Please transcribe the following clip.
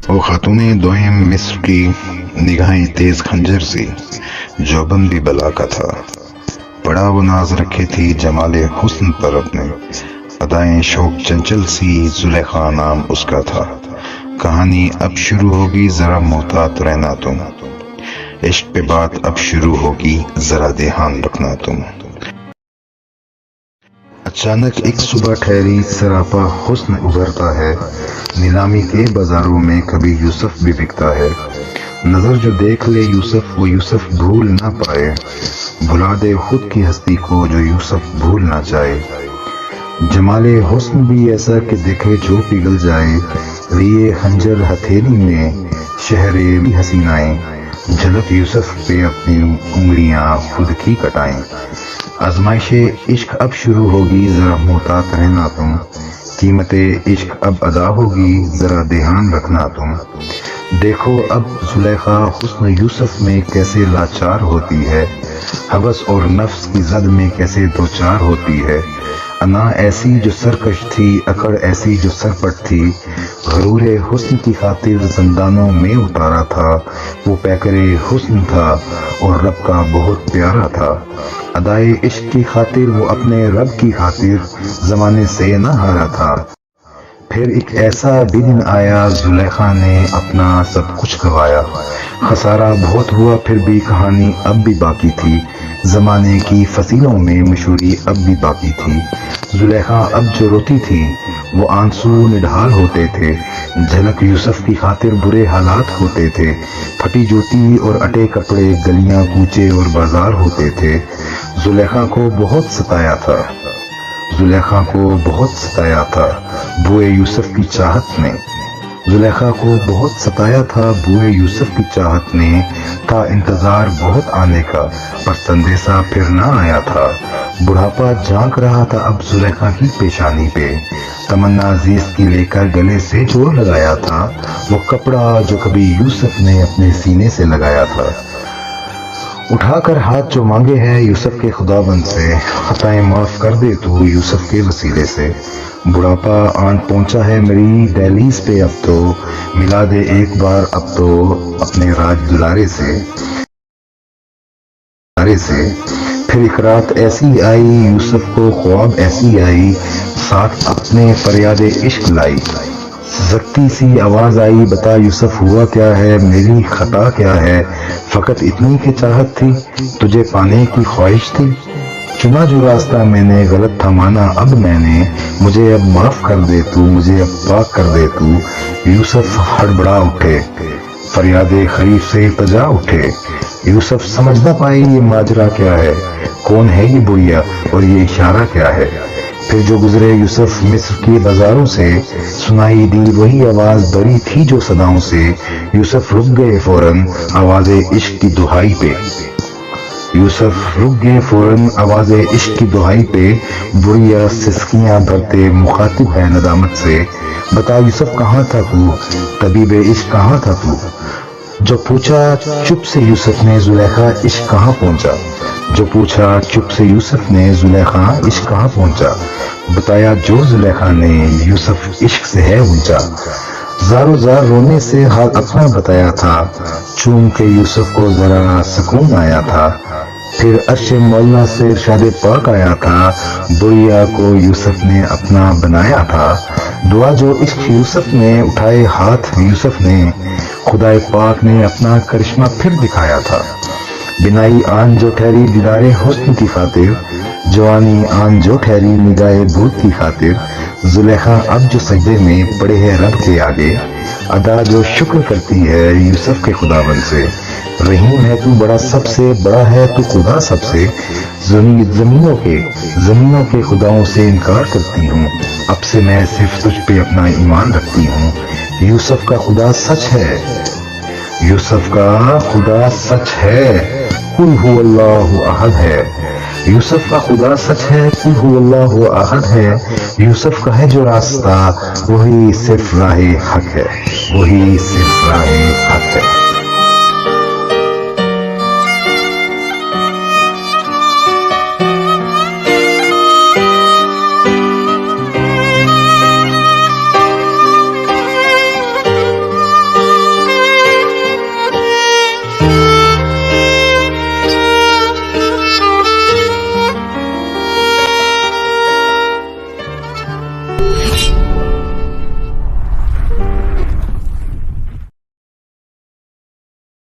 وہ خاتون دوئم مصر کی نگاہیں تیز خنجر سی، جوبن بھی بلا کا تھا، بڑا وہ ناز رکھے تھی جمال حسن پر اپنے، ادائیں شوق چنچل سی، زلیخا نام اس کا تھا۔ کہانی اب شروع ہوگی، ذرا محتاط رہنا تم، عشق پہ بات اب شروع ہوگی، ذرا دھیان رکھنا تم۔ اچانک ایک صبح ٹھہری سراپا حسن ابھرتا ہے، نیلامی کے بازاروں میں کبھی یوسف بھی بکتا ہے۔ نظر جو دیکھ لے یوسف، وہ یوسف بھول نہ پائے، بھلا دے خود کی ہستی کو جو یوسف بھول نہ جائے۔ جمال حسن بھی ایسا کہ دیکھے جو پگھل جائے، لیے خنجر ہتھیلی میں شہر حسینائیں، جھلک یوسف پہ اپنی انگلیاں خود کی کٹائیں۔ آزمائش عشق اب شروع ہوگی، ذرا محتاط رہنا تم، قیمت عشق اب ادا ہوگی، ذرا دھیان رکھنا تم۔ دیکھو اب زلیخا حسن یوسف میں کیسے لاچار ہوتی ہے، حوث اور نفس کی زد میں کیسے دوچار ہوتی ہے۔ انا ایسی جو سرکش تھی، اکڑ ایسی جو سرپٹ تھی، غرور حسن کی خاطر زندانوں میں اتارا تھا، وہ پیکر حسن تھا اور رب کا بہت پیارا تھا۔ ادائے عشق کی خاطر وہ اپنے رب کی خاطر زمانے سے نہ ہارا تھا۔ پھر ایک ایسا بھی دن آیا، زلیخا نے اپنا سب کچھ گوایا، خسارہ بہت ہوا پھر بھی کہانی اب بھی باقی تھی، زمانے کی فصیلوں میں مشہوری اب بھی باقی تھی۔ زلیخا اب جو روتی تھی وہ آنسو نڈھال ہوتے تھے، جھلک یوسف کی خاطر برے حالات ہوتے تھے، پھٹی جوتی اور اٹے کپڑے، گلیاں کوچے اور بازار ہوتے تھے۔ زلیخا کو بہت ستایا تھا، زلیخا کو بہت ستایا تھا بوئے یوسف کی چاہت نے، زلیخا کو بہت ستایا تھا بوئے یوسف کی چاہت نے، تھا انتظار بہت آنے کا پر سندیسا پھر نہ آیا تھا۔ بڑھاپا جھانک رہا تھا اب زلیخا کی پیشانی پہ، تمنا عزیز کی لے کر گلے سے جوڑ لگایا تھا، وہ کپڑا جو کبھی یوسف نے اپنے سینے سے لگایا تھا۔ اٹھا کر ہاتھ جو مانگے ہیں یوسف کے خداوند سے، خطائیں معاف کر دے تو یوسف کے وسیلے سے۔ بڑھاپا آن پہنچا ہے میری دہلیز پہ، اب تو ملا دے ایک بار اب تو اپنے راج دلارے سے۔ پھر ایک رات ایسی آئی یوسف کو خواب ایسی آئی، ساتھ اپنے فریاد عشق لائی، زکتی سی آواز آئی، بتا یوسف ہوا کیا ہے، میری خطا کیا ہے، فقط اتنی کی چاہت تھی، تجھے پانے کی خواہش تھی، چنا جو راستہ میں نے غلط تھا مانا اب میں نے، مجھے اب معاف کر دے تو، مجھے اب پاک کر دے تو۔ یوسف ہڑبڑا اٹھے، فریاد خریف سے التجا اٹھے، یوسف سمجھ نہ پائے یہ ماجرا کیا ہے، کون ہے یہ بڑھیا اور یہ اشارہ کیا ہے۔ پھر جو گزرے یوسف مصر کے بازاروں سے، سنائی دی وہی آواز بڑی تھی جو صداؤں سے، یوسف رک گئے فوراً آواز عشق کی دہائی پہ، یوسف رک گئے فوراً آواز عشق کی دہائی پہ، بڑھیا سسکیاں بھرتے مخاطب ہے ندامت سے، بتا یوسف کہاں تھا تو، طبیب عشق کہاں تھا تو۔ جو پوچھا چپ سے یوسف نے، زلیخا عشق کہاں پہنچا، جو پوچھا چپ سے یوسف نے، زلیخا عشق کہاں پہنچا، بتایا جو زلیخا نے، یوسف عشق سے ہے اونچا۔ زارو زار رونے سے حال اپنا بتایا تھا، چوم کے یوسف کو ذرا سکون آیا تھا، پھر عرش مولا سے ارشاد پاک آیا تھا، بڑھیا کو یوسف نے اپنا بنایا تھا، دعا جو عشق یوسف نے، اٹھائے ہاتھ یوسف نے، خدائے پاک نے اپنا کرشمہ پھر دکھایا تھا۔ بنائی آن جو ٹھہری دیدار حسن کی خاطر، جوانی آن جو ٹھہری نگاہ بود کی خاطر، زلیخا اب جو سجدے میں پڑے ہے رب کے آگے، ادا جو شکر کرتی ہے یوسف کے خداوند سے، رحیم ہے تو بڑا سب سے، بڑا ہے تو خدا سب سے، زمینوں کے خداؤں سے انکار کرتی ہوں، اب سے میں صرف تجھ پہ اپنا ایمان رکھتی ہوں۔ یوسف کا خدا سچ ہے، یوسف کا خدا سچ ہے، قل هو اللہ احد ہے، یوسف کا خدا سچ ہے، قل هو اللہ احد ہے، یوسف کا ہے جو راستہ وہی صرف راہ حق ہے، وہی صرف راہ حق ہے۔